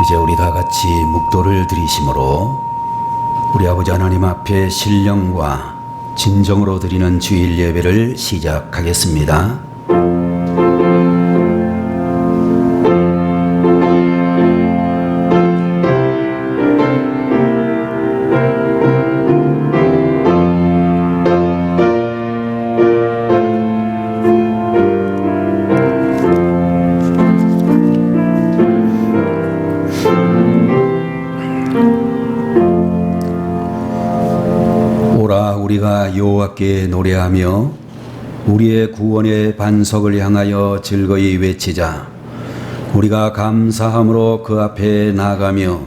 이제 우리 다 같이 묵도를 드리심으로 우리 아버지 하나님 앞에 신령과 진정으로 드리는 주일 예배를 시작하겠습니다. 오라 우리가 여호와께 노래하며 우리의 구원의 반석을 향하여 즐거이 외치자. 우리가 감사함으로 그 앞에 나아가며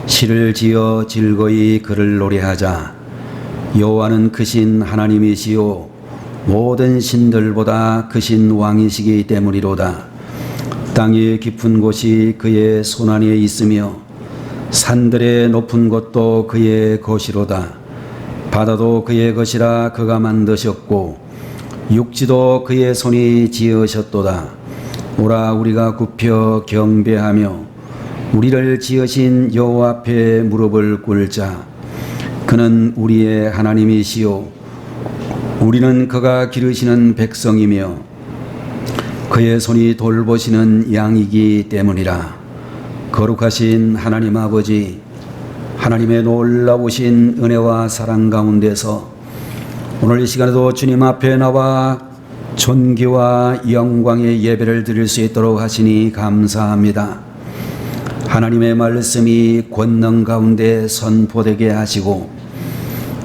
시를 지어 즐거이 그를 노래하자. 여호와는 크신 하나님이시요 모든 신들보다 크신 왕이시기 때문이로다. 땅의 깊은 곳이 그의 손안에 있으며 산들의 높은 곳도 그의 것이로다. 바다도 그의 것이라 그가 만드셨고 육지도 그의 손이 지으셨도다. 오라 우리가 굽혀 경배하며 우리를 지으신 여호와 앞에 무릎을 꿇자. 그는 우리의 하나님이시요 우리는 그가 기르시는 백성이며 그의 손이 돌보시는 양이기 때문이라. 거룩하신 하나님 아버지, 하나님의 놀라우신 은혜와 사랑 가운데서 오늘 이 시간에도 주님 앞에 나와 존귀와 영광의 예배를 드릴 수 있도록 하시니 감사합니다. 하나님의 말씀이 권능 가운데 선포되게 하시고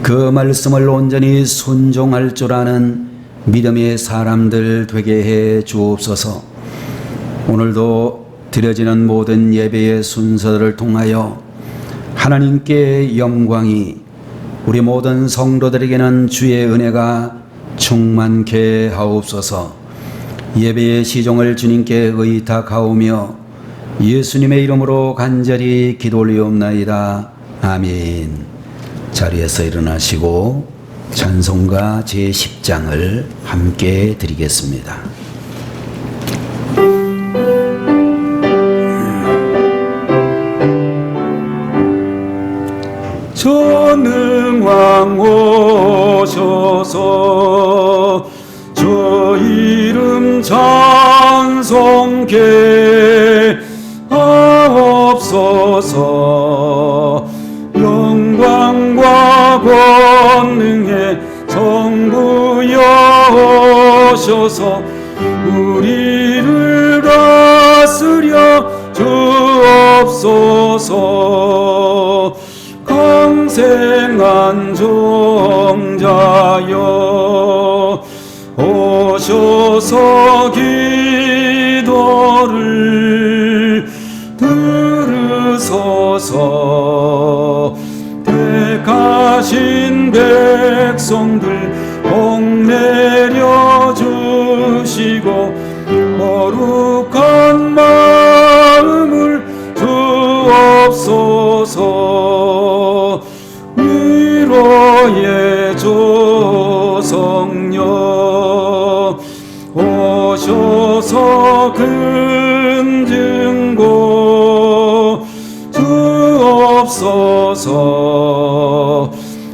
그 말씀을 온전히 순종할 줄 아는 믿음의 사람들 되게 해 주옵소서. 오늘도 드려지는 모든 예배의 순서를 통하여 하나님께 영광이, 우리 모든 성도들에게는 주의 은혜가 충만케 하옵소서. 예배의 시종을 주님께 의탁하오며 예수님의 이름으로 간절히 기도 올리옵나이다. 아멘. 자리에서 일어나시고 찬송가 제10장을 함께 드리겠습니다. 전능왕 오셔서 저 이름 찬송케 하옵소서. 영광과 권능의 성부여 오셔서 우리를 다스려 주옵소서. 강생한 종자여 오셔서 기도를 들으소서. 택하신 백성들 복 내려 주시고 거룩한 마음을 주옵소서. 위로의 조성녀 오셔서 금증고 주옵소서.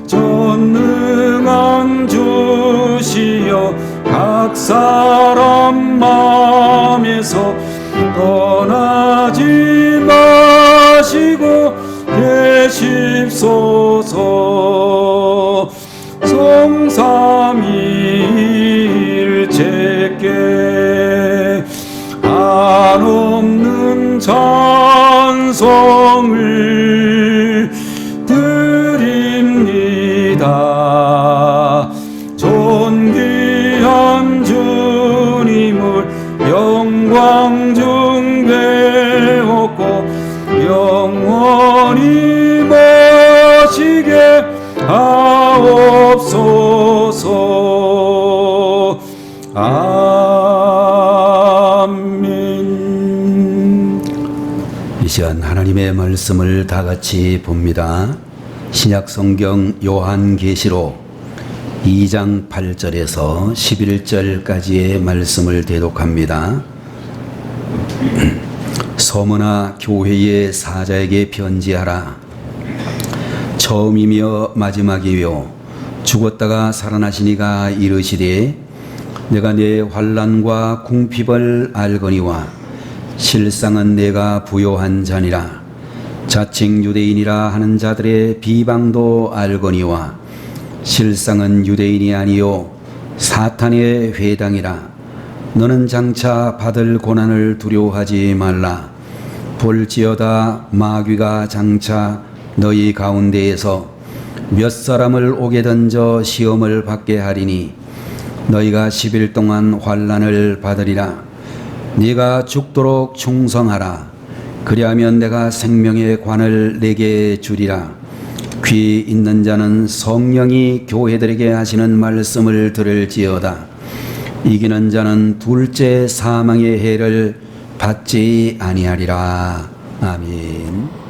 전능한 주시여 각 사람 마음에서 떠나지 마시고 계십소서. 성삼위일체께 한없는 찬송을 드립니다. 존귀한 주님을 영광 중배웠고 영원히 모시게 하옵소서. 아멘. 이 시간 하나님의 말씀을 다 같이 봅니다. 신약성경 요한계시록 2장 8절에서 11절까지의 말씀을 대독합니다. 서머나 교회의 사자에게 편지하라. 처음이며 마지막이요 죽었다가 살아나시니가 이르시되 내가 내 환난과 궁핍을 알거니와 실상은 내가 부요한 자니라. 자칭 유대인이라 하는 자들의 비방도 알거니와 실상은 유대인이 아니요 사탄의 회당이라. 너는 장차 받을 고난을 두려워하지 말라. 볼지어다 마귀가 장차 너희 가운데에서 몇 사람을 옥에 던져 시험을 받게 하리니 너희가 10일 동안 환난을 받으리라. 네가 죽도록 충성하라. 그리하면 내가 생명의 관을 내게 주리라. 귀 있는 자는 성령이 교회들에게 하시는 말씀을 들을지어다. 이기는 자는 둘째 사망의 해를 받지 아니하리라. 아멘.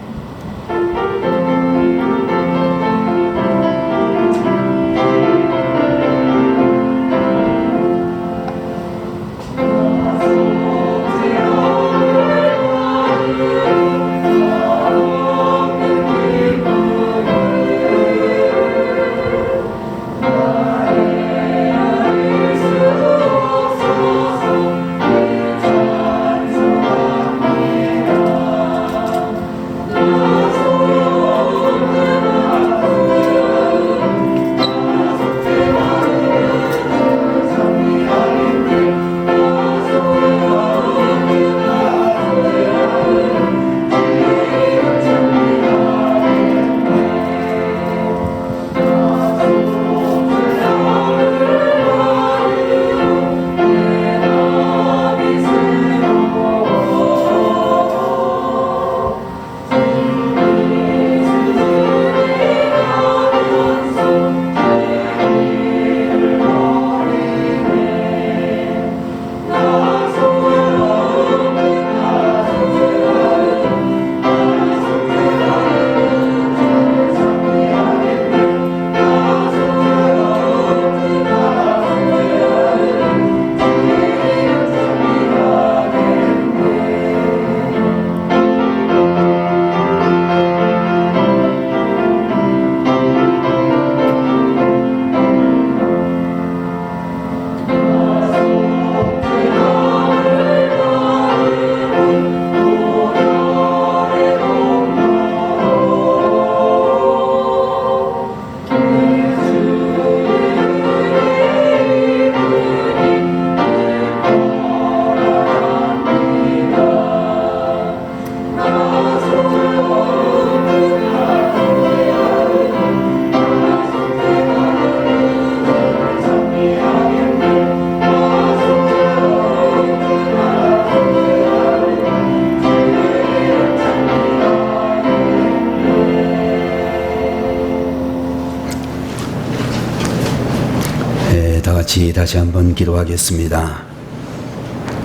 다 같이 다시 한번 기도하겠습니다.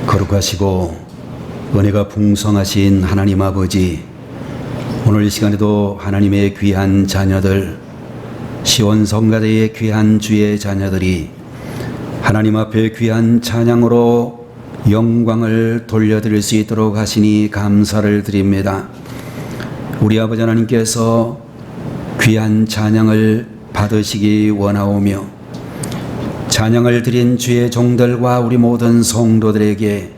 거룩하시고 은혜가 풍성하신 하나님 아버지, 오늘 이 시간에도 하나님의 귀한 자녀들, 시온성가대의 귀한 주의 자녀들이 하나님 앞에 귀한 찬양으로 영광을 돌려드릴 수 있도록 하시니 감사를 드립니다. 우리 아버지 하나님께서 귀한 찬양을 받으시기 원하오며 찬양을 드린 주의 종들과 우리 모든 성도들에게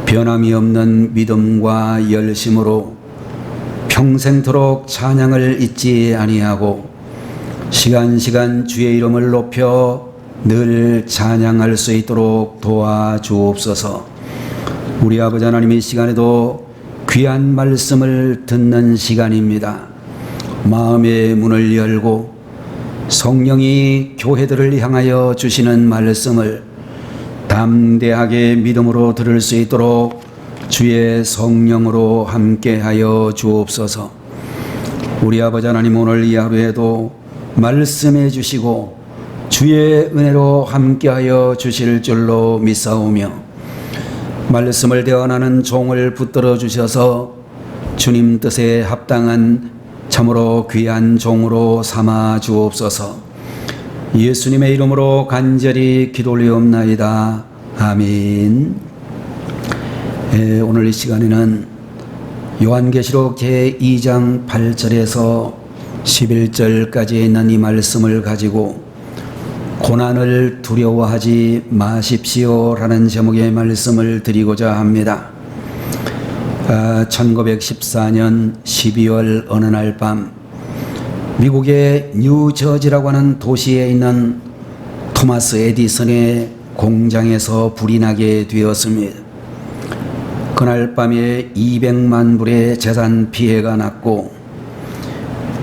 변함이 없는 믿음과 열심으로 평생토록 찬양을 잊지 아니하고 시간 주의 이름을 높여 늘 찬양할 수 있도록 도와주옵소서. 우리 아버지 하나님, 이 시간에도 귀한 말씀을 듣는 시간입니다. 마음의 문을 열고 성령이 교회들을 향하여 주시는 말씀을 담대하게 믿음으로 들을 수 있도록 주의 성령으로 함께하여 주옵소서. 우리 아버지 하나님, 오늘 이 하루에도 말씀해 주시고 주의 은혜로 함께하여 주실 줄로 믿사오며 말씀을 대언하는 종을 붙들어 주셔서 주님 뜻에 합당한 참으로 귀한 종으로 삼아 주옵소서. 예수님의 이름으로 간절히 기도 올리옵나이다. 아멘. 오늘 이 시간에는 요한계시록 제2장 8절에서 11절까지 있는 이 말씀을 가지고 고난을 두려워하지 마십시오라는 제목의 말씀을 드리고자 합니다. 1914년 12월 어느 날 밤 미국의 뉴저지라고 하는 도시에 있는 토마스 에디슨의 공장에서 불이 나게 되었습니다. 그날 밤에 200만 불의 재산 피해가 났고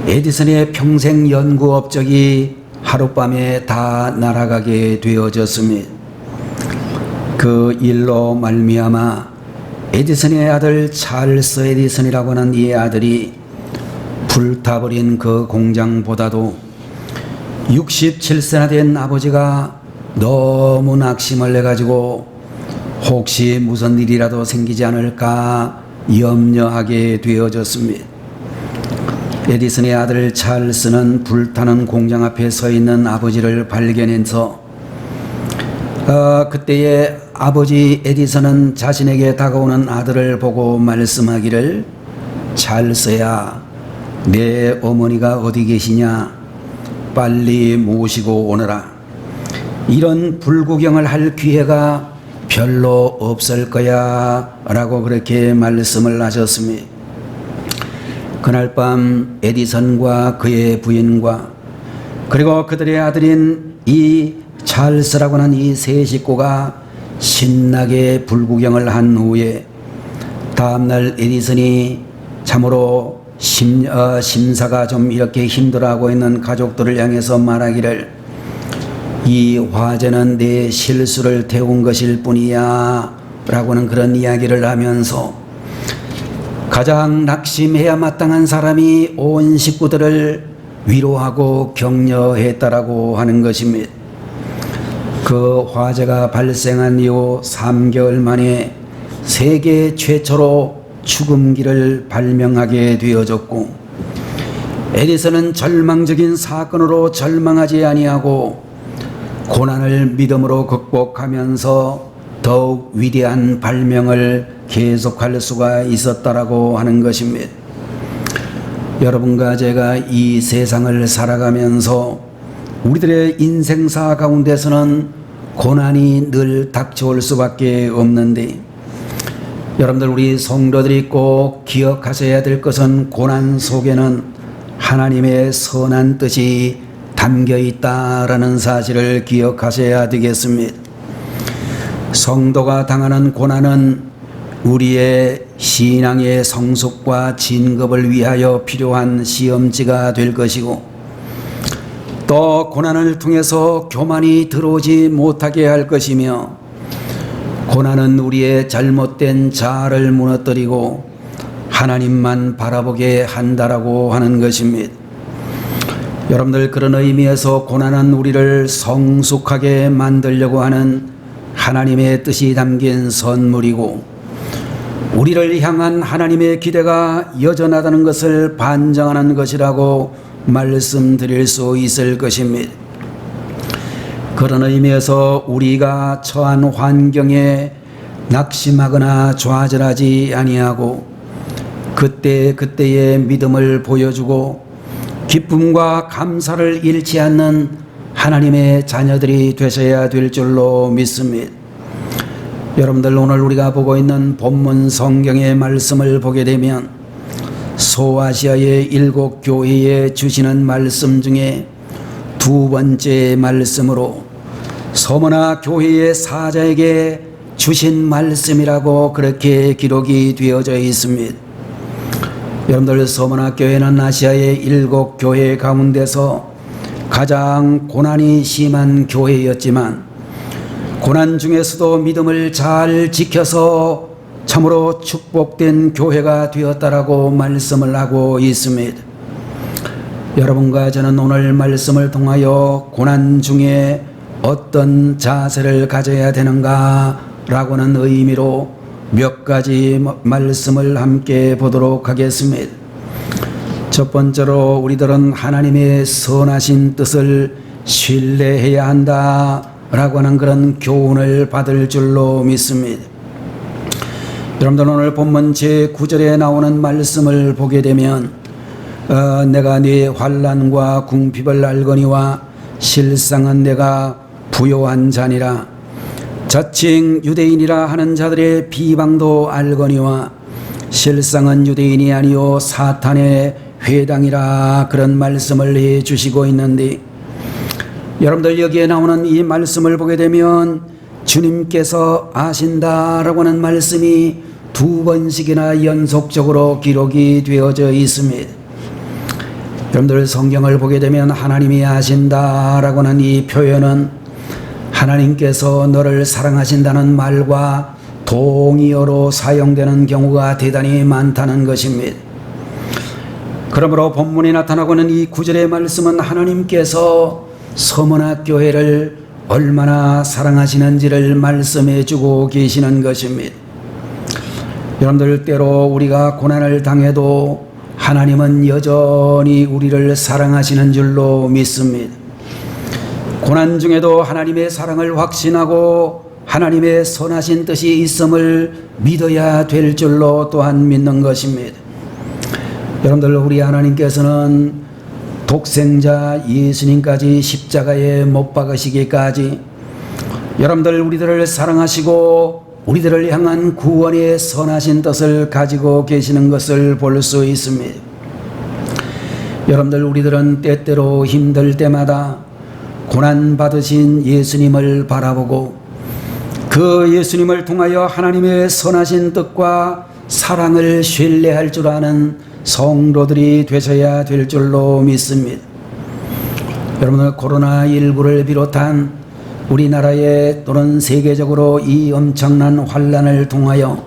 에디슨의 평생 연구 업적이 하룻밤에 다 날아가게 되어졌습니다. 그 일로 말미암아 에디슨의 아들 찰스 에디슨이라고 하는 이 아들이 불타버린 그 공장보다도 67세나 된 아버지가 너무 낙심을 해가지고 혹시 무슨 일이라도 생기지 않을까 염려하게 되어졌습니다. 에디슨의 아들 찰스는 불타는 공장 앞에 서 있는 아버지를 발견해서 그때의 아버지 에디슨은 자신에게 다가오는 아들을 보고 말씀하기를, 찰스야, 내 어머니가 어디 계시냐? 빨리 모시고 오너라. 이런 불구경을 할 기회가 별로 없을 거야 라고 그렇게 말씀을 하셨습니다. 그날 밤 에디슨과 그의 부인과 그리고 그들의 아들인 이 찰스라고 하는 이 세 식구가 신나게 불구경을 한 후에 다음날 에디슨이 참으로 심사가 좀 이렇게 힘들어하고 있는 가족들을 향해서 말하기를, 이 화재는 내 실수를 태운 것일 뿐이야 라고는 그런 이야기를 하면서 가장 낙심해야 마땅한 사람이 온 식구들을 위로하고 격려했다라고 하는 것입니다. 그 화재가 발생한 이후 3개월 만에 세계 최초로 축음기를 발명하게 되어졌고, 에디슨은 절망적인 사건으로 절망하지 아니하고 고난을 믿음으로 극복하면서 더욱 위대한 발명을 계속할 수가 있었다라고 하는 것입니다. 여러분과 제가 이 세상을 살아가면서 우리들의 인생사 가운데서는 고난이 늘 닥쳐올 수밖에 없는데, 여러분들 우리 성도들이 꼭 기억하셔야 될 것은 고난 속에는 하나님의 선한 뜻이 담겨 있다라는 사실을 기억하셔야 되겠습니다. 성도가 당하는 고난은 우리의 신앙의 성숙과 진급을 위하여 필요한 시험지가 될 것이고, 또 고난을 통해서 교만이 들어오지 못하게 할 것이며, 고난은 우리의 잘못된 자아를 무너뜨리고 하나님만 바라보게 한다라고 하는 것입니다. 여러분들, 그런 의미에서 고난은 우리를 성숙하게 만들려고 하는 하나님의 뜻이 담긴 선물이고, 우리를 향한 하나님의 기대가 여전하다는 것을 반증하는 것이라고 말씀드릴 수 있을 것입니다. 그런 의미에서 우리가 처한 환경에 낙심하거나 좌절하지 아니하고 그때의 믿음을 보여주고 기쁨과 감사를 잃지 않는 하나님의 자녀들이 되셔야 될 줄로 믿습니다. 여러분들, 오늘 우리가 보고 있는 본문 성경의 말씀을 보게 되면 소아시아의 7교회에 주시는 말씀 중에 두 번째 말씀으로 서머나 교회의 사자에게 주신 말씀이라고 그렇게 기록이 되어져 있습니다. 여러분들, 서머나 교회는 아시아의 7교회 가운데서 가장 고난이 심한 교회였지만 고난 중에서도 믿음을 잘 지켜서 참으로 축복된 교회가 되었다라고 말씀을 하고 있습니다. 여러분과 저는 오늘 말씀을 통하여 고난 중에 어떤 자세를 가져야 되는가 라고는 의미로 몇 가지 말씀을 함께 보도록 하겠습니다. 첫 번째로, 우리들은 하나님의 선하신 뜻을 신뢰해야 한다 라고 하는 그런 교훈을 받을 줄로 믿습니다. 여러분들 오늘 본문 제9절에 나오는 말씀을 보게 되면 내가 네 환난과 궁핍을 알거니와 실상은 내가 부요한 자니라. 자칭 유대인이라 하는 자들의 비방도 알거니와 실상은 유대인이 아니요 사탄의 회당이라, 그런 말씀을 해 주시고 있는데, 여러분들 여기에 나오는 이 말씀을 보게 되면 주님께서 아신다라고 하는 말씀이 2번씩이나 연속적으로 기록이 되어져 있습니다. 여러분들 성경을 보게 되면 하나님이 아신다라고 하는 이 표현은 하나님께서 너를 사랑하신다는 말과 동의어로 사용되는 경우가 대단히 많다는 것입니다. 그러므로 본문에 나타나고 있는 이 9절의 말씀은 하나님께서 서문학 교회를 얼마나 사랑하시는지를 말씀해 주고 계시는 것입니다. 여러분들 때로 우리가 고난을 당해도 하나님은 여전히 우리를 사랑하시는 줄로 믿습니다. 고난 중에도 하나님의 사랑을 확신하고 하나님의 선하신 뜻이 있음을 믿어야 될 줄로 또한 믿는 것입니다. 여러분들 우리 하나님께서는 독생자 예수님까지 십자가에 못 박으시기까지 여러분들 우리들을 사랑하시고 우리들을 향한 구원의 선하신 뜻을 가지고 계시는 것을 볼 수 있습니다. 여러분들 우리들은 때때로 힘들 때마다 고난 받으신 예수님을 바라보고 그 예수님을 통하여 하나님의 선하신 뜻과 사랑을 신뢰할 줄 아는 성도들이 되셔야 될 줄로 믿습니다. 여러분들 코로나19를 비롯한 우리나라에 또는 세계적으로 이 엄청난 환난을 통하여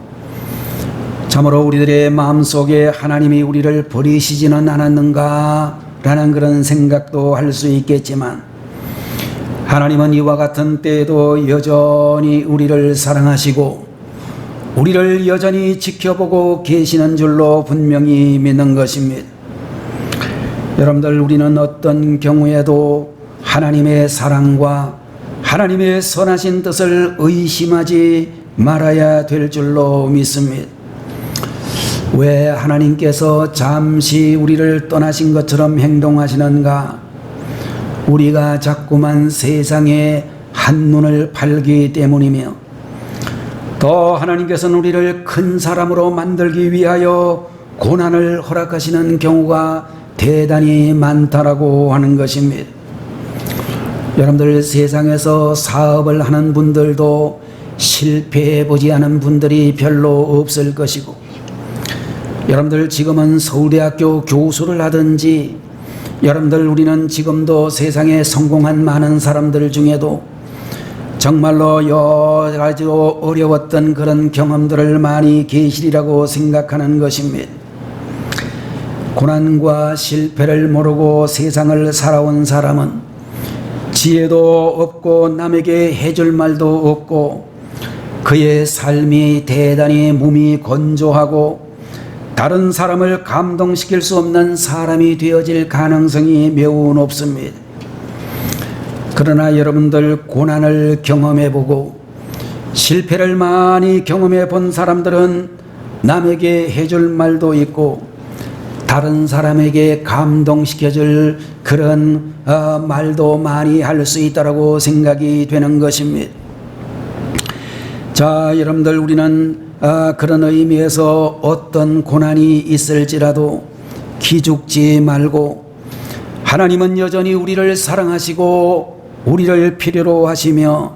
참으로 우리들의 마음속에 하나님이 우리를 버리시지는 않았는가 라는 그런 생각도 할 수 있겠지만, 하나님은 이와 같은 때에도 여전히 우리를 사랑하시고 우리를 여전히 지켜보고 계시는 줄로 분명히 믿는 것입니다. 여러분들 우리는 어떤 경우에도 하나님의 사랑과 하나님의 선하신 뜻을 의심하지 말아야 될 줄로 믿습니다. 왜 하나님께서 잠시 우리를 떠나신 것처럼 행동하시는가? 우리가 자꾸만 세상에 한눈을 팔기 때문이며, 또 하나님께서는 우리를 큰 사람으로 만들기 위하여 고난을 허락하시는 경우가 대단히 많다라고 하는 것입니다. 여러분들 세상에서 사업을 하는 분들도 실패해 보지 않은 분들이 별로 없을 것이고, 여러분들 지금은 서울대학교 교수를 하든지, 여러분들 우리는 지금도 세상에 성공한 많은 사람들 중에도 정말로 여러 가지로 어려웠던 그런 경험들을 많이 계시리라고 생각하는 것입니다. 고난과 실패를 모르고 세상을 살아온 사람은 지혜도 없고 남에게 해줄 말도 없고 그의 삶이 대단히 몸이 건조하고 다른 사람을 감동시킬 수 없는 사람이 되어질 가능성이 매우 높습니다. 그러나 여러분들 고난을 경험해보고 실패를 많이 경험해 본 사람들은 남에게 해줄 말도 있고 다른 사람에게 감동시켜줄 그런 말도 많이 할 수 있다고 생각이 되는 것입니다. 자, 여러분들 우리는 그런 의미에서 어떤 고난이 있을지라도 기죽지 말고, 하나님은 여전히 우리를 사랑하시고 우리를 필요로 하시며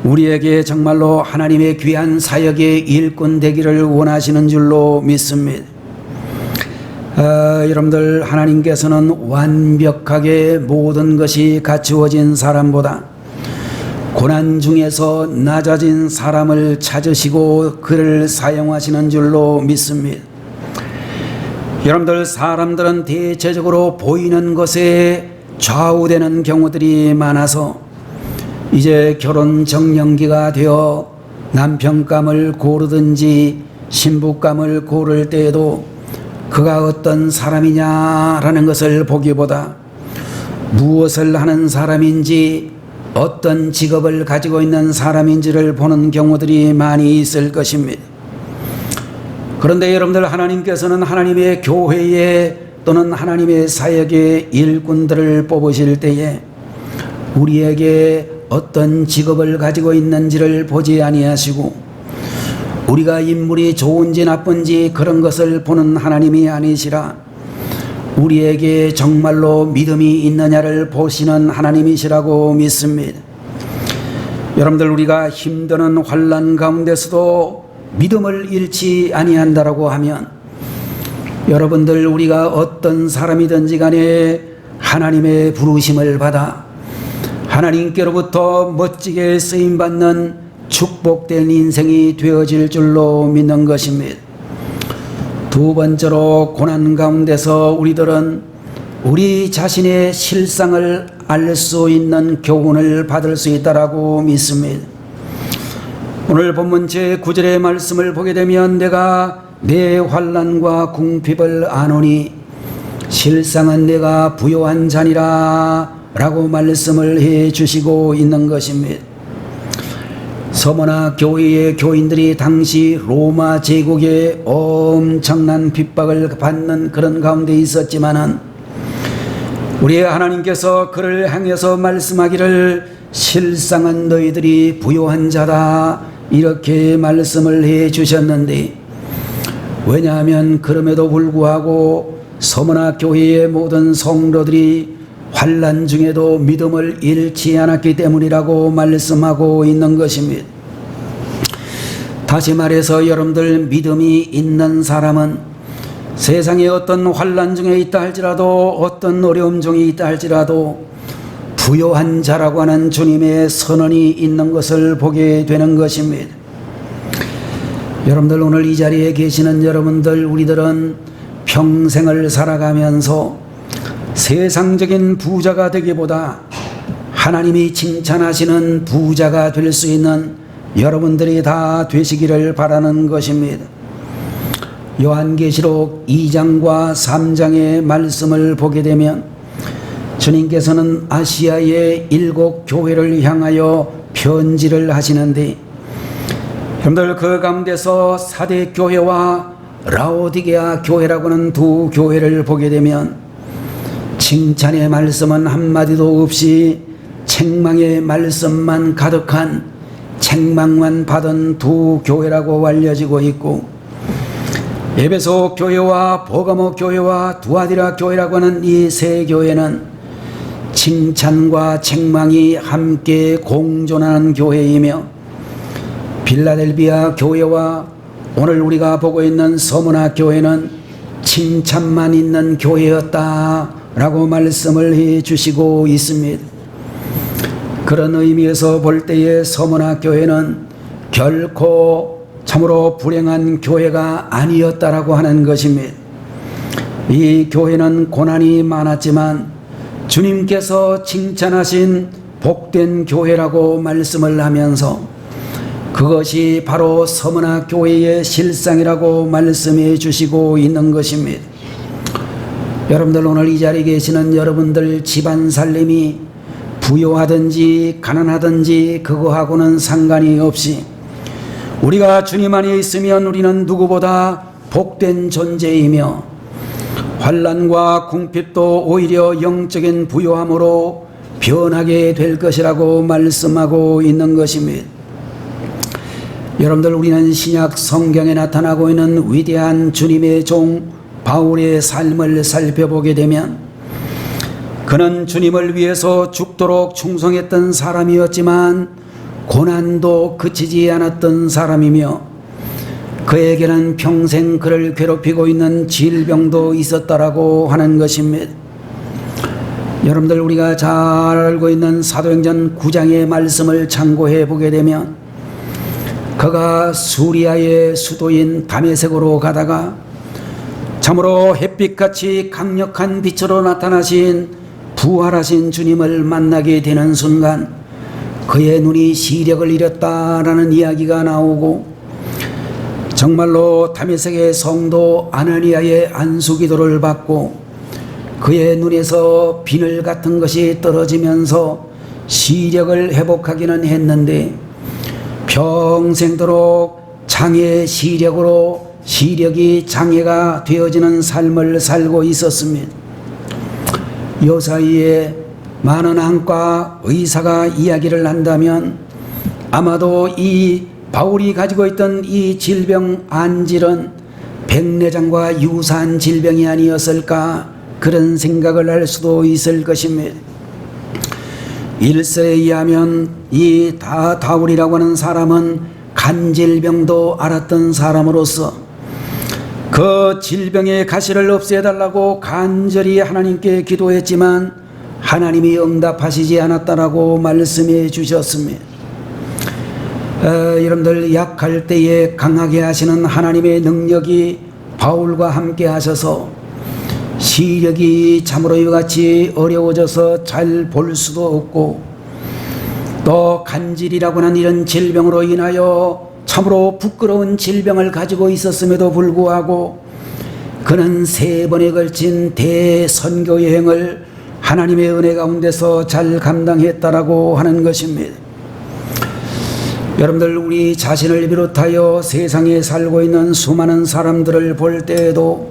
우리에게 정말로 하나님의 귀한 사역의 일꾼 되기를 원하시는 줄로 믿습니다. 여러분들 하나님께서는 완벽하게 모든 것이 갖추어진 사람보다 고난 중에서 낮아진 사람을 찾으시고 그를 사용하시는 줄로 믿습니다. 여러분들 사람들은 대체적으로 보이는 것에 좌우되는 경우들이 많아서 이제 결혼 정년기가 되어 남편감을 고르든지 신부감을 고를 때에도 그가 어떤 사람이냐라는 것을 보기보다 무엇을 하는 사람인지 어떤 직업을 가지고 있는 사람인지를 보는 경우들이 많이 있을 것입니다. 그런데 여러분들, 하나님께서는 하나님의 교회에 또는 하나님의 사역의 일꾼들을 뽑으실 때에 우리에게 어떤 직업을 가지고 있는지를 보지 아니하시고 우리가 인물이 좋은지 나쁜지 그런 것을 보는 하나님이 아니시라 우리에게 정말로 믿음이 있느냐를 보시는 하나님이시라고 믿습니다. 여러분들, 우리가 힘드는 환난 가운데서도 믿음을 잃지 아니한다라고 하면 여러분들, 우리가 어떤 사람이든지 간에 하나님의 부르심을 받아 하나님께로부터 멋지게 쓰임받는 축복된 인생이 되어질 줄로 믿는 것입니다. 두 번째로, 고난 가운데서 우리들은 우리 자신의 실상을 알 수 있는 교훈을 받을 수 있다라고 믿습니다. 오늘 본문 제9절의 말씀을 보게 되면 내가 내 환난과 궁핍을 아노니 실상은 내가 부요한 자니라 라고 말씀을 해 주시고 있는 것입니다. 서머나 교회의 교인들이 당시 로마 제국의 엄청난 핍박을 받는 그런 가운데 있었지만은 우리의 하나님께서 그를 향해서 말씀하기를 실상은 너희들이 부요한 자다 이렇게 말씀을 해 주셨는데, 왜냐하면 그럼에도 불구하고 서머나 교회의 모든 성도들이 환난 중에도 믿음을 잃지 않았기 때문이라고 말씀하고 있는 것입니다. 다시 말해서 여러분들, 믿음이 있는 사람은 세상에 어떤 환난 중에 있다 할지라도 어떤 어려움 중에 있다 할지라도 부요한 자라고 하는 주님의 선언이 있는 것을 보게 되는 것입니다. 여러분들, 오늘 이 자리에 계시는 여러분들, 우리들은 평생을 살아가면서 세상적인 부자가 되기보다 하나님이 칭찬하시는 부자가 될 수 있는 여러분들이 다 되시기를 바라는 것입니다. 요한계시록 2장과 3장의 말씀을 보게 되면 주님께서는 아시아의 7 교회를 향하여 편지를 하시는데, 여러분들, 그 가운데서 사대 교회와 라오디게아 교회라고 하는 두 교회를 보게 되면 칭찬의 말씀은 한마디도 없이 책망의 말씀만 가득한 책망만 받은 두 교회라고 알려지고 있고, 에베소 교회와 버가모 교회와 두아디라 교회라고 하는 이 세 교회는 칭찬과 책망이 함께 공존하는 교회이며, 빌라델비아 교회와 오늘 우리가 보고 있는 서머나 교회는 칭찬만 있는 교회였다라고 말씀을 해 주시고 있습니다. 그런 의미에서 볼 때에 서머나 교회는 결코 참으로 불행한 교회가 아니었다라고 하는 것입니다. 이 교회는 고난이 많았지만 주님께서 칭찬하신 복된 교회라고 말씀을 하면서 그것이 바로 서머나 교회의 실상이라고 말씀해 주시고 있는 것입니다. 여러분들, 오늘 이 자리에 계시는 여러분들 집안 살림이 부요하든지 가난하든지 그거하고는 상관이 없이 우리가 주님 안에 있으면 우리는 누구보다 복된 존재이며 환난과 궁핍도 오히려 영적인 부요함으로 변하게 될 것이라고 말씀하고 있는 것입니다. 여러분들, 우리는 신약 성경에 나타나고 있는 위대한 주님의 종 바울의 삶을 살펴보게 되면 그는 주님을 위해서 죽도록 충성했던 사람이었지만 고난도 그치지 않았던 사람이며 그에게는 평생 그를 괴롭히고 있는 질병도 있었다라고 하는 것입니다. 여러분들, 우리가 잘 알고 있는 사도행전 9장의 말씀을 참고해 보게 되면 그가 수리아의 수도인 다메섹으로 가다가 참으로 햇빛같이 강력한 빛으로 나타나신 부활하신 주님을 만나게 되는 순간 그의 눈이 시력을 잃었다라는 이야기가 나오고, 정말로 다메섹의 성도 아나니아의 안수기도를 받고 그의 눈에서 비늘 같은 것이 떨어지면서 시력을 회복하기는 했는데 평생도록 장애 시력으로 시력이 장애가 되어지는 삶을 살고 있었습니다. 요 사이에 많은 안과 의사가 이야기를 한다면 아마도 이 바울이 가지고 있던 이 질병 안질은 백내장과 유사한 질병이 아니었을까, 그런 생각을 할 수도 있을 것입니다. 일설에 의하면 이 다울이라고 하는 사람은 간질병도 앓았던 사람으로서 그 질병의 가시를 없애달라고 간절히 하나님께 기도했지만 하나님이 응답하시지 않았다라고 말씀해 주셨습니다. 여러분들, 약할 때에 강하게 하시는 하나님의 능력이 바울과 함께 하셔서 시력이 참으로 이같이 어려워져서 잘 볼 수도 없고, 또 간질이라고 하는 이런 질병으로 인하여 참으로 부끄러운 질병을 가지고 있었음에도 불구하고 그는 3번에 걸친 대선교 여행을 하나님의 은혜 가운데서 잘 감당했다라고 하는 것입니다. 여러분들, 우리 자신을 비롯하여 세상에 살고 있는 수많은 사람들을 볼 때에도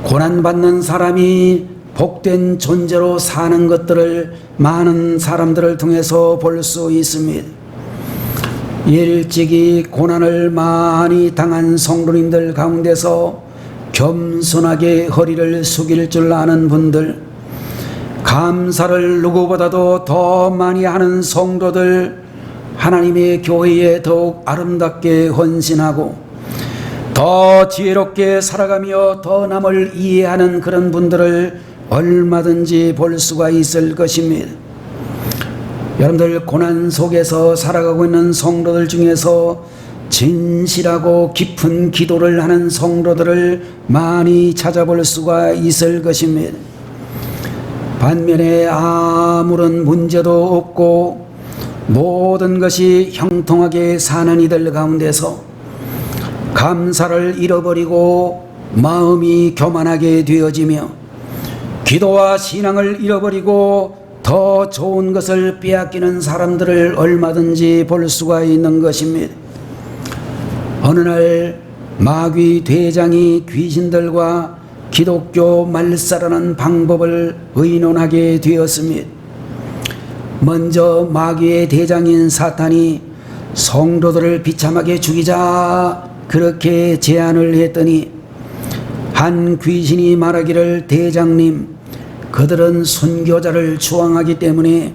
고난받는 사람이 복된 존재로 사는 것들을 많은 사람들을 통해서 볼 수 있습니다. 일찍이 고난을 많이 당한 성도님들 가운데서 겸손하게 허리를 숙일 줄 아는 분들, 감사를 누구보다도 더 많이 하는 성도들, 하나님의 교회에 더욱 아름답게 헌신하고 더 지혜롭게 살아가며 더 남을 이해하는 그런 분들을 얼마든지 볼 수가 있을 것입니다. 여러분들, 고난 속에서 살아가고 있는 성도들 중에서 진실하고 깊은 기도를 하는 성도들을 많이 찾아볼 수가 있을 것입니다. 반면에 아무런 문제도 없고 모든 것이 형통하게 사는 이들 가운데서 감사를 잃어버리고 마음이 교만하게 되어지며 기도와 신앙을 잃어버리고 더 좋은 것을 빼앗기는 사람들을 얼마든지 볼 수가 있는 것입니다. 어느 날 마귀 대장이 귀신들과 기독교 말살하는 방법을 의논하게 되었습니다. 먼저 마귀의 대장인 사탄이 성도들을 비참하게 죽이자 그렇게 제안을 했더니 한 귀신이 말하기를, 대장님, 그들은 순교자를 추앙하기 때문에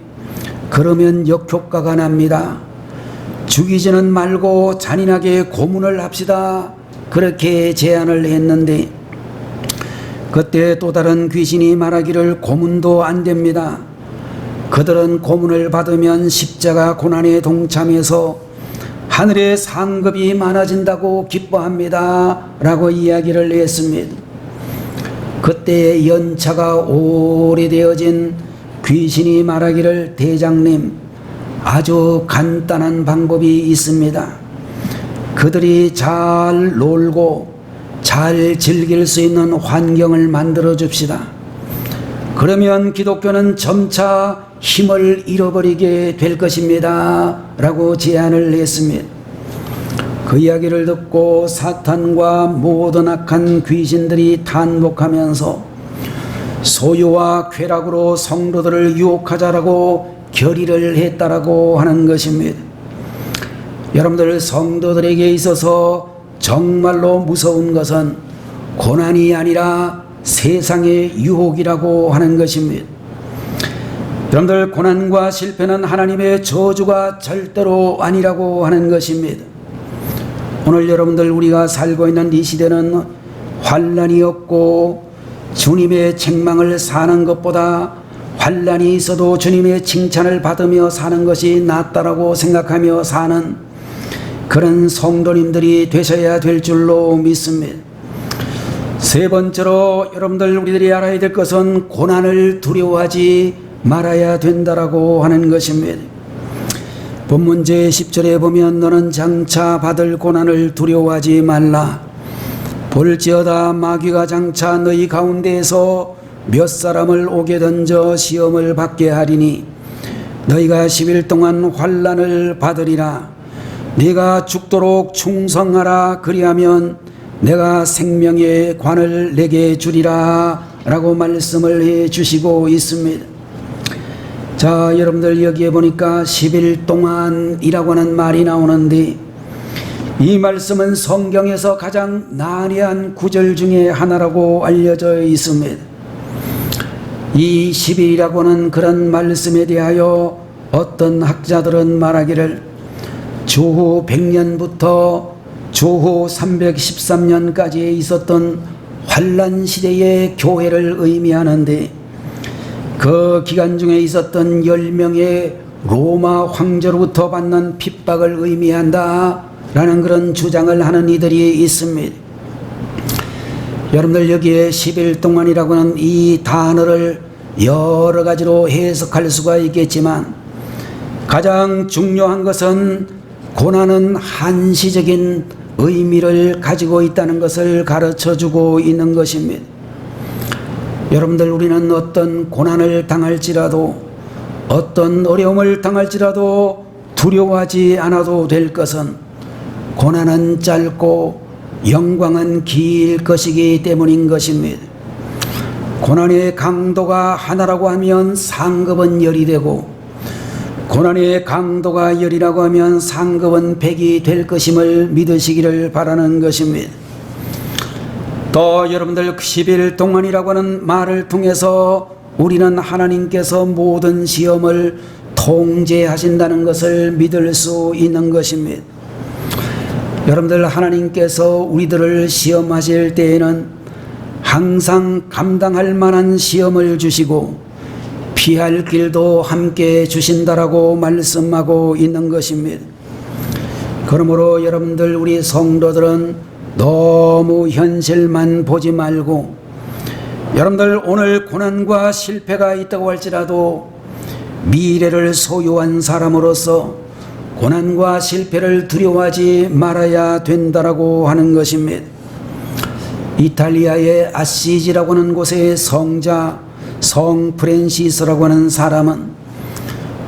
그러면 역효과가 납니다. 죽이지는 말고 잔인하게 고문을 합시다. 그렇게 제안을 했는데 그때 또 다른 귀신이 말하기를, 고문도 안 됩니다. 그들은 고문을 받으면 십자가 고난에 동참해서 하늘의 상급이 많아진다고 기뻐합니다. 라고 이야기를 했습니다. 그때 연차가 오래되어진 귀신이 말하기를, 대장님, 아주 간단한 방법이 있습니다. 그들이 잘 놀고 잘 즐길 수 있는 환경을 만들어 줍시다. 그러면 기독교는 점차 힘을 잃어버리게 될 것입니다. 라고 제안을 했습니다. 그 이야기를 듣고 사탄과 모든 악한 귀신들이 탄복하면서 소유와 쾌락으로 성도들을 유혹하자라고 결의를 했다라고 하는 것입니다. 여러분들, 성도들에게 있어서 정말로 무서운 것은 고난이 아니라 세상의 유혹이라고 하는 것입니다. 여러분들, 고난과 실패는 하나님의 저주가 절대로 아니라고 하는 것입니다. 오늘 여러분들, 우리가 살고 있는 이 시대는 환난이 없고 주님의 책망을 사는 것보다 환난이 있어도 주님의 칭찬을 받으며 사는 것이 낫다라고 생각하며 사는 그런 성도님들이 되셔야 될 줄로 믿습니다. 세 번째로 여러분들, 우리들이 알아야 될 것은 고난을 두려워하지 말아야 된다라고 하는 것입니다. 본문 제10절에 보면, 너는 장차 받을 고난을 두려워하지 말라. 볼지어다 마귀가 장차 너희 가운데에서 몇 사람을 옥에 던져 시험을 받게 하리니 너희가 10일 동안 환난을 받으리라. 네가 죽도록 충성하라. 그리하면 내가 생명의 관을 내게 주리라 라고 말씀을 해 주시고 있습니다. 자, 여러분들 여기에 보니까 10일 동안이라고 하는 말이 나오는데 이 말씀은 성경에서 가장 난해한 구절 중에 하나라고 알려져 있습니다. 이 10일이라고 하는 그런 말씀에 대하여 어떤 학자들은 말하기를 주후 100년부터 주후 313년까지에 있었던 환란 시대의 교회를 의미하는데 그 기간 중에 있었던 10명의 로마 황제로부터 받는 핍박을 의미한다 라는 그런 주장을 하는 이들이 있습니다. 여러분들 여기에 10일 동안이라고 하는 이 단어를 여러 가지로 해석할 수가 있겠지만 가장 중요한 것은 고난은 한시적인 의미를 가지고 있다는 것을 가르쳐주고 있는 것입니다. 여러분들 우리는 어떤 고난을 당할지라도 어떤 어려움을 당할지라도 두려워하지 않아도 될 것은 고난은 짧고 영광은 길 것이기 때문인 것입니다. 고난의 강도가 하나라고 하면 상급은 열이 되고 고난의 강도가 열이라고 하면 상급은 백이 될 것임을 믿으시기를 바라는 것입니다. 또 여러분들 10일 동안이라고 하는 말을 통해서 우리는 하나님께서 모든 시험을 통제하신다는 것을 믿을 수 있는 것입니다. 여러분들 하나님께서 우리들을 시험하실 때에는 항상 감당할 만한 시험을 주시고 피할 길도 함께 주신다라고 말씀하고 있는 것입니다. 그러므로 여러분들 우리 성도들은 너무 현실만 보지 말고 여러분들 오늘 고난과 실패가 있다고 할지라도 미래를 소유한 사람으로서 고난과 실패를 두려워하지 말아야 된다라고 하는 것입니다. 이탈리아의 아시지라고 하는 곳의 성자 성 프랜시스라고 하는 사람은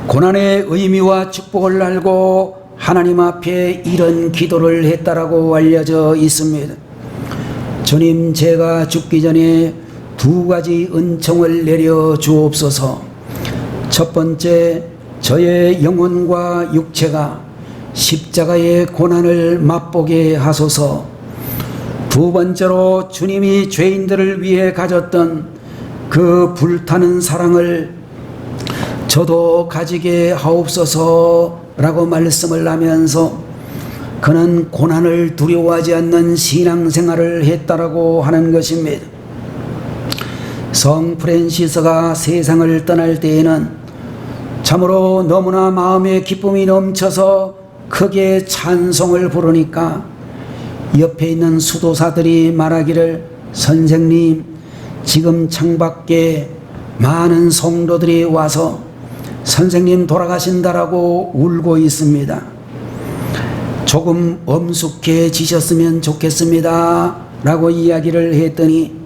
고난의 의미와 축복을 알고 하나님 앞에 이런 기도를 했다라고 알려져 있습니다. 주님, 제가 죽기 전에 두 가지 은총을 내려 주옵소서. 첫 번째, 저의 영혼과 육체가 십자가의 고난을 맛보게 하소서. 두 번째로 주님이 죄인들을 위해 가졌던 그 불타는 사랑을 저도 가지게 하옵소서라고 말씀을 하면서 그는 고난을 두려워하지 않는 신앙생활을 했다라고 하는 것입니다. 성 프랜시스가 세상을 떠날 때에는 참으로 너무나 마음에 기쁨이 넘쳐서 크게 찬송을 부르니까 옆에 있는 수도사들이 말하기를 선생님, 지금 창밖에 많은 성도들이 와서 선생님 돌아가신다라고 울고 있습니다. 조금 엄숙해지셨으면 좋겠습니다 라고 이야기를 했더니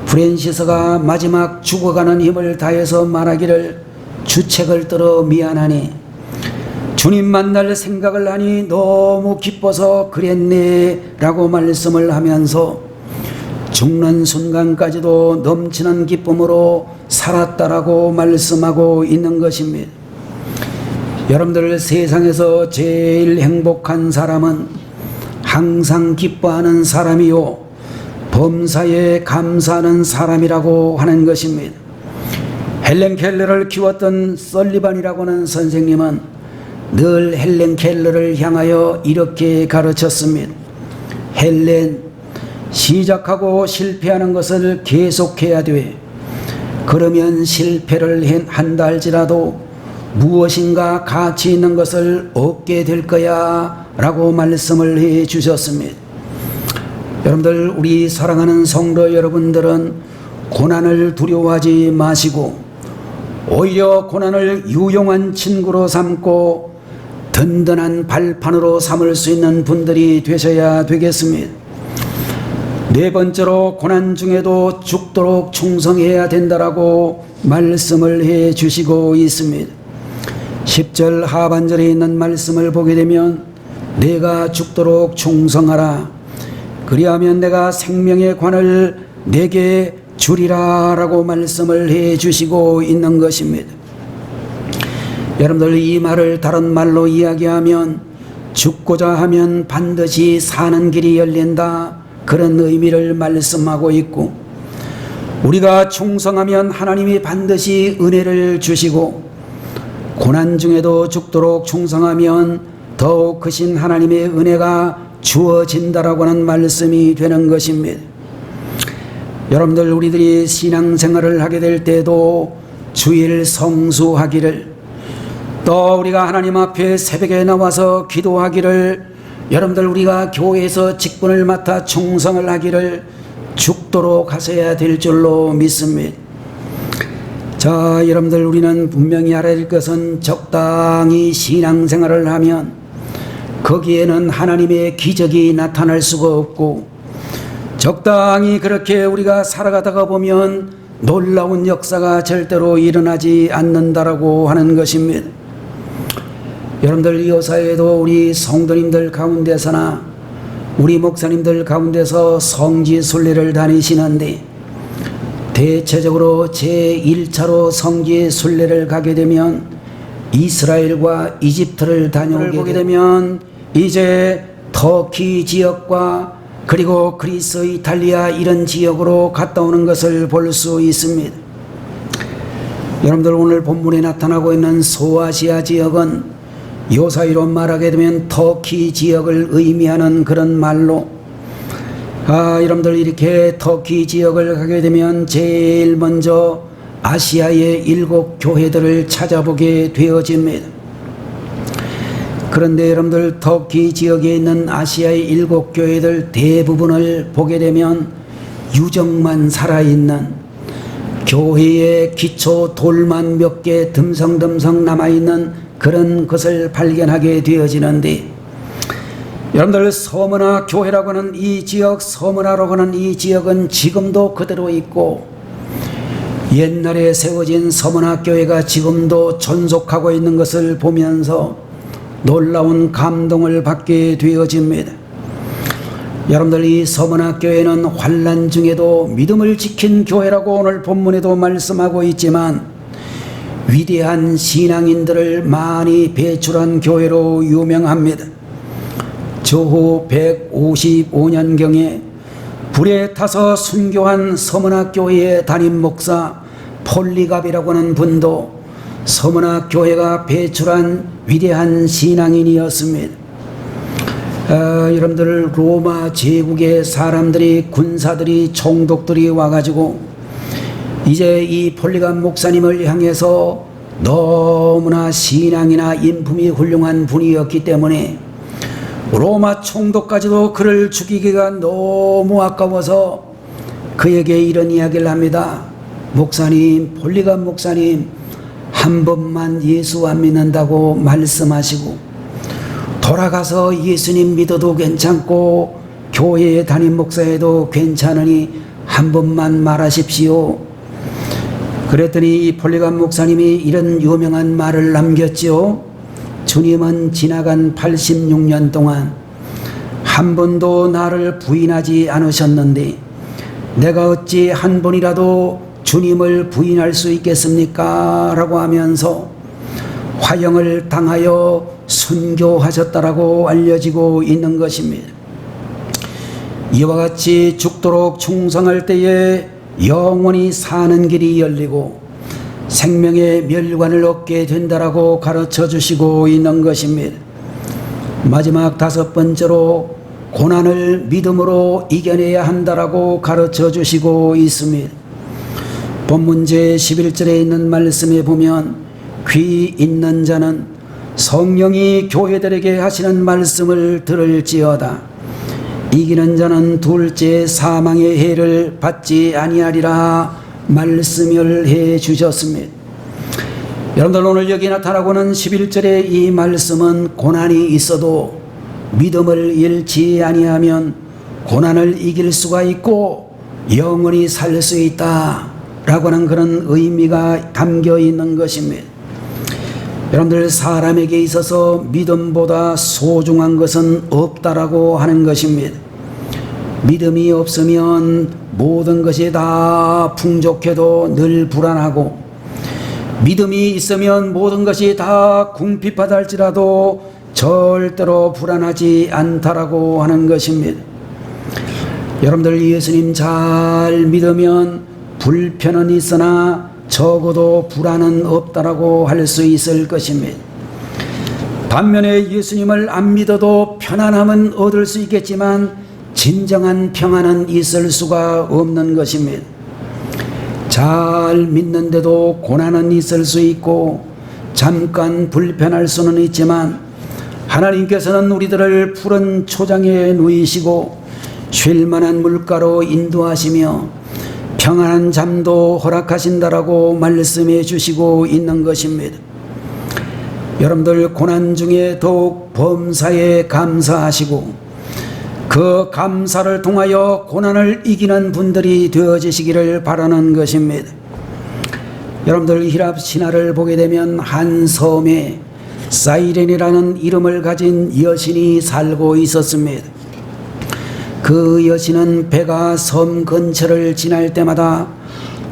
프랜시스가 마지막 죽어가는 힘을 다해서 말하기를 주책을 들어 미안하니 주님 만날 생각을 하니 너무 기뻐서 그랬네 라고 말씀을 하면서 죽는 순간까지도 넘치는 기쁨으로 살았다라고 말씀하고 있는 것입니다. 여러분들 세상에서 제일 행복한 사람은 항상 기뻐하는 사람이요 범사에 감사하는 사람이라고 하는 것입니다. 헬렌 켈러를 키웠던 설리반이라고 하는 선생님은 늘 헬렌 켈러를 향하여 이렇게 가르쳤습니다. 헬렌, 시작하고 실패하는 것을 계속해야 돼. 그러면 실패를 한다 할지라도 무엇인가 가치 있는 것을 얻게 될 거야 라고 말씀을 해 주셨습니다. 여러분들 우리 사랑하는 성도 여러분들은 고난을 두려워하지 마시고 오히려 고난을 유용한 친구로 삼고 든든한 발판으로 삼을 수 있는 분들이 되셔야 되겠습니다. 네 번째로 고난 중에도 죽도록 충성해야 된다라고 말씀을 해 주시고 있습니다. 10절 하반절에 있는 말씀을 보게 되면 내가 죽도록 충성하라. 그리하면 내가 생명의 관을 내게 주리라 라고 말씀을 해 주시고 있는 것입니다. 여러분들, 이 말을 다른 말로 이야기하면 죽고자 하면 반드시 사는 길이 열린다, 그런 의미를 말씀하고 있고, 우리가 충성하면 하나님이 반드시 은혜를 주시고, 고난 중에도 죽도록 충성하면 더욱 크신 하나님의 은혜가 주어진다라고 하는 말씀이 되는 것입니다. 여러분들, 우리들이 신앙생활을 하게 될 때도 주일 성수하기를, 또 우리가 하나님 앞에 새벽에 나와서 기도하기를, 여러분들 우리가 교회에서 직분을 맡아 충성을 하기를 죽도록 하셔야 될 줄로 믿습니다. 자, 여러분들, 우리는 분명히 알아야 될 것은 적당히 신앙생활을 하면 거기에는 하나님의 기적이 나타날 수가 없고, 적당히 그렇게 우리가 살아가다가 보면 놀라운 역사가 절대로 일어나지 않는다라고 하는 것입니다. 여러분들, 이 요사에도 우리 성도님들 가운데서나 우리 목사님들 가운데서 성지 순례를 다니시는데, 대체적으로 제1차로 성지 순례를 가게 되면 이스라엘과 이집트를 다녀오게 되면 이제 터키 지역과 그리고 그리스, 이탈리아 이런 지역으로 갔다 오는 것을 볼 수 있습니다. 여러분들, 오늘 본문에 나타나고 있는 소아시아 지역은 요사이로 말하게 되면 터키 지역을 의미하는 그런 말로, 여러분들, 이렇게 터키 지역을 가게 되면 제일 먼저 아시아의 7 교회들을 찾아보게 되어집니다. 그런데 여러분들, 터키 지역에 있는 아시아의 7 교회들 대부분을 보게 되면 유적만 살아있는, 교회의 기초 돌만 몇 개 듬성듬성 남아있는 그런 것을 발견하게 되어지는데, 여러분들, 서머나 교회라고 하는 이 지역, 서머나라고 하는 이 지역은 지금도 그대로 있고, 옛날에 세워진 서머나 교회가 지금도 존속하고 있는 것을 보면서 놀라운 감동을 받게 되어집니다. 여러분들, 이 서머나 교회는 환난 중에도 믿음을 지킨 교회라고 오늘 본문에도 말씀하고 있지만, 위대한 신앙인들을 많이 배출한 교회로 유명합니다. 주후 155년경에 불에 타서 순교한 서머나 교회의 담임 목사 폴리갑이라고 하는 분도 서머나 교회가 배출한 위대한 신앙인이었습니다. 여러분들, 로마 제국의 사람들이, 군사들이, 총독들이 와가지고 이제 이 폴리갑 목사님을 향해서 너무나 신앙이나 인품이 훌륭한 분이었기 때문에 로마 총독까지도 그를 죽이기가 너무 아까워서 그에게 이런 이야기를 합니다. 목사님, 폴리갑 목사님, 한 번만 예수 안 믿는다고 말씀하시고 돌아가서 예수님 믿어도 괜찮고 교회의 담임 목사에도 괜찮으니 한 번만 말하십시오. 그랬더니 이 폴리갑 목사님이 이런 유명한 말을 남겼죠. 주님은 지나간 86년 동안 한 번도 나를 부인하지 않으셨는데 내가 어찌 한 번이라도 주님을 부인할 수 있겠습니까? 라고 하면서 화형을 당하여 순교하셨다라고 알려지고 있는 것입니다. 이와 같이 죽도록 충성할 때에 영원히 사는 길이 열리고 생명의 멸관을 얻게 된다라고 가르쳐 주시고 있는 것입니다. 마지막 5번째로 고난을 믿음으로 이겨내야 한다라고 가르쳐 주시고 있습니다. 본문 제11절에 있는 말씀에 보면 귀 있는 자는 성령이 교회들에게 하시는 말씀을 들을지어다. 이기는 자는 둘째 사망의 해를 받지 아니하리라 말씀을 해 주셨습니다. 여러분들, 오늘 여기 나타나고는 11절의 이 말씀은 고난이 있어도 믿음을 잃지 아니하면 고난을 이길 수가 있고 영원히 살 수 있다 라고 하는 그런 의미가 담겨 있는 것입니다. 여러분들, 사람에게 있어서 믿음보다 소중한 것은 없다라고 하는 것입니다. 믿음이 없으면 모든 것이 다 풍족해도 늘 불안하고, 믿음이 있으면 모든 것이 다 궁핍하다 할지라도 절대로 불안하지 않다라고 하는 것입니다. 여러분들 예수님 잘 믿으면 불편은 있으나 적어도 불안은 없다라고 할 수 있을 것입니다. 반면에 예수님을 안 믿어도 편안함은 얻을 수 있겠지만 진정한 평안은 있을 수가 없는 것입니다. 잘 믿는데도 고난은 있을 수 있고 잠깐 불편할 수는 있지만 하나님께서는 우리들을 푸른 초장에 누이시고 쉴만한 물가로 인도하시며 평안한 잠도 허락하신다라고 말씀해 주시고 있는 것입니다. 여러분들 고난 중에 더욱 범사에 감사하시고 그 감사를 통하여 고난을 이기는 분들이 되어지시기를 바라는 것입니다. 여러분들 히랍 신화를 보게 되면 한 섬에 사이렌이라는 이름을 가진 여신이 살고 있었습니다. 그 여신은 배가 섬 근처를 지날 때마다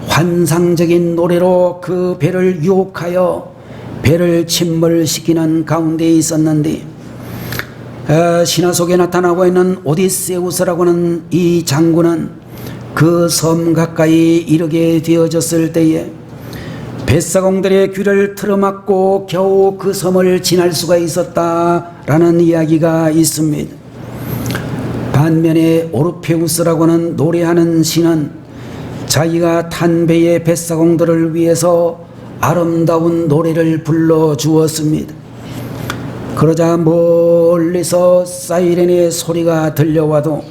환상적인 노래로 그 배를 유혹하여 배를 침몰시키는 가운데 있었는데, 신화 속에 나타나고 있는 오디세우스라고 하는 이 장군은 그 섬 가까이 이르게 되어졌을 때에 뱃사공들의 귀를 틀어막고 겨우 그 섬을 지날 수가 있었다라는 이야기가 있습니다. 반면에 오르페우스라고 하는 노래하는 신은 자기가 탄 배의 뱃사공들을 위해서 아름다운 노래를 불러주었습니다. 그러자 멀리서 사이렌의 소리가 들려와도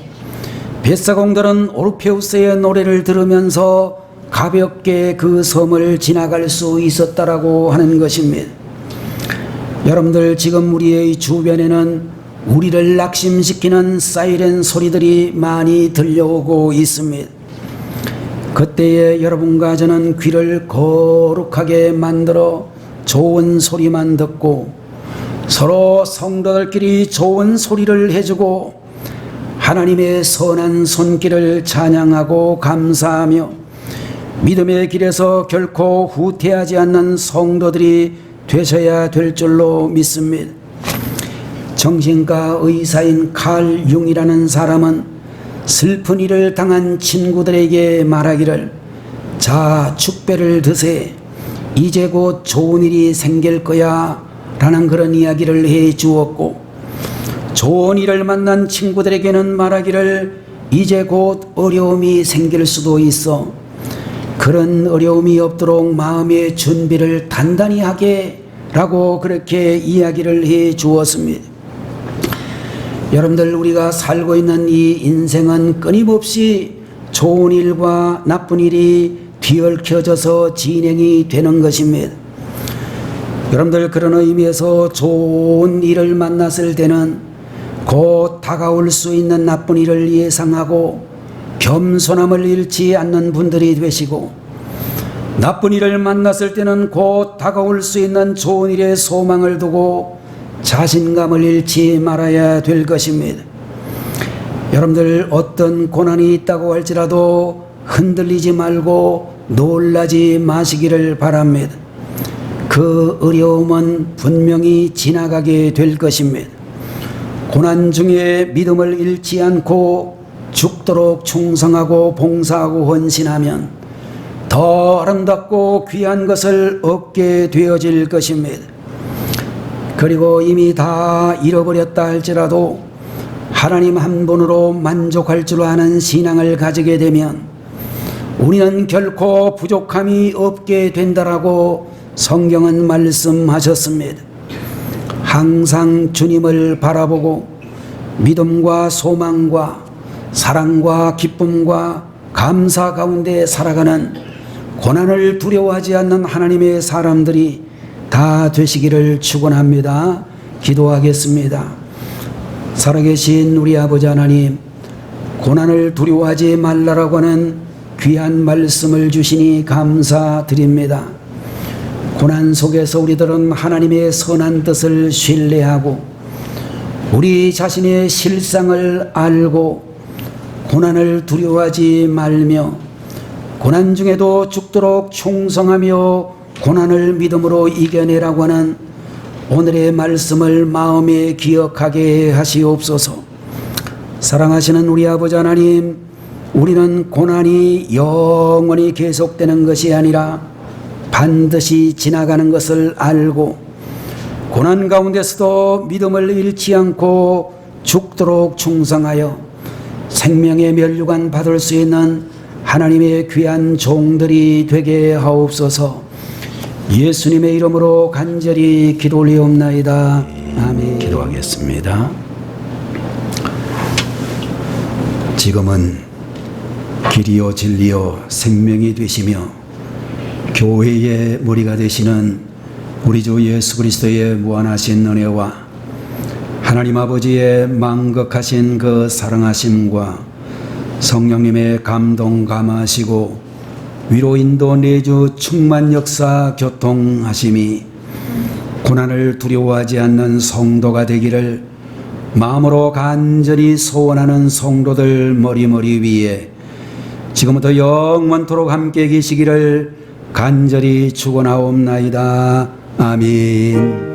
뱃사공들은 오르페우스의 노래를 들으면서 가볍게 그 섬을 지나갈 수 있었다라고 하는 것입니다. 여러분들 지금 우리의 주변에는 우리를 낙심시키는 사이렌 소리들이 많이 들려오고 있습니다. 그때에 여러분과 저는 귀를 거룩하게 만들어 좋은 소리만 듣고 서로 성도들끼리 좋은 소리를 해주고 하나님의 선한 손길을 찬양하고 감사하며 믿음의 길에서 결코 후퇴하지 않는 성도들이 되셔야 될 줄로 믿습니다. 정신과 의사인 칼 융이라는 사람은 슬픈 일을 당한 친구들에게 말하기를, 자, 축배를 드세, 이제 곧 좋은 일이 생길 거야 라는 그런 이야기를 해 주었고, 좋은 일을 만난 친구들에게는 말하기를, 이제 곧 어려움이 생길 수도 있어, 그런 어려움이 없도록 마음의 준비를 단단히 하게 라고 그렇게 이야기를 해 주었습니다. 여러분들 우리가 살고 있는 이 인생은 끊임없이 좋은 일과 나쁜 일이 뒤얽혀져서 진행이 되는 것입니다. 여러분들 그런 의미에서 좋은 일을 만났을 때는 곧 다가올 수 있는 나쁜 일을 예상하고 겸손함을 잃지 않는 분들이 되시고, 나쁜 일을 만났을 때는 곧 다가올 수 있는 좋은 일에 소망을 두고 자신감을 잃지 말아야 될 것입니다. 여러분들 어떤 고난이 있다고 할지라도 흔들리지 말고 놀라지 마시기를 바랍니다. 그 어려움은 분명히 지나가게 될 것입니다. 고난 중에 믿음을 잃지 않고 죽도록 충성하고 봉사하고 헌신하면 더 아름답고 귀한 것을 얻게 되어질 것입니다. 그리고 이미 다 잃어버렸다 할지라도 하나님 한 분으로 만족할 줄 아는 신앙을 가지게 되면 우리는 결코 부족함이 없게 된다라고 성경은 말씀하셨습니다. 항상 주님을 바라보고 믿음과 소망과 사랑과 기쁨과 감사 가운데 살아가는 고난을 두려워하지 않는 하나님의 사람들이 다 되시기를 축원합니다. 기도하겠습니다. 살아계신 우리 아버지 하나님, 고난을 두려워하지 말라라고 하는 귀한 말씀을 주시니 감사드립니다. 고난 속에서 우리들은 하나님의 선한 뜻을 신뢰하고 우리 자신의 실상을 알고 고난을 두려워하지 말며 고난 중에도 죽도록 충성하며 고난을 믿음으로 이겨내라고 하는 오늘의 말씀을 마음에 기억하게 하시옵소서. 사랑하시는 우리 아버지 하나님, 우리는 고난이 영원히 계속되는 것이 아니라 반드시 지나가는 것을 알고 고난 가운데서도 믿음을 잃지 않고 죽도록 충성하여 생명의 면류관 받을 수 있는 하나님의 귀한 종들이 되게 하옵소서. 예수님의 이름으로 간절히 기도 올리옵나이다. 아멘. 기도하겠습니다. 지금은 길이요 진리요 생명이 되시며 교회의 머리가 되시는 우리 주 예수 그리스도의 무한하신 은혜와 하나님 아버지의 망극하신 그 사랑하심과 성령님의 감동 감하시고 위로 인도 내주 충만 역사 교통하심이 고난을 두려워하지 않는 성도가 되기를 마음으로 간절히 소원하는 성도들 머리머리 위에 지금부터 영원토록 함께 계시기를 간절히 축원하옵나이다. 아멘.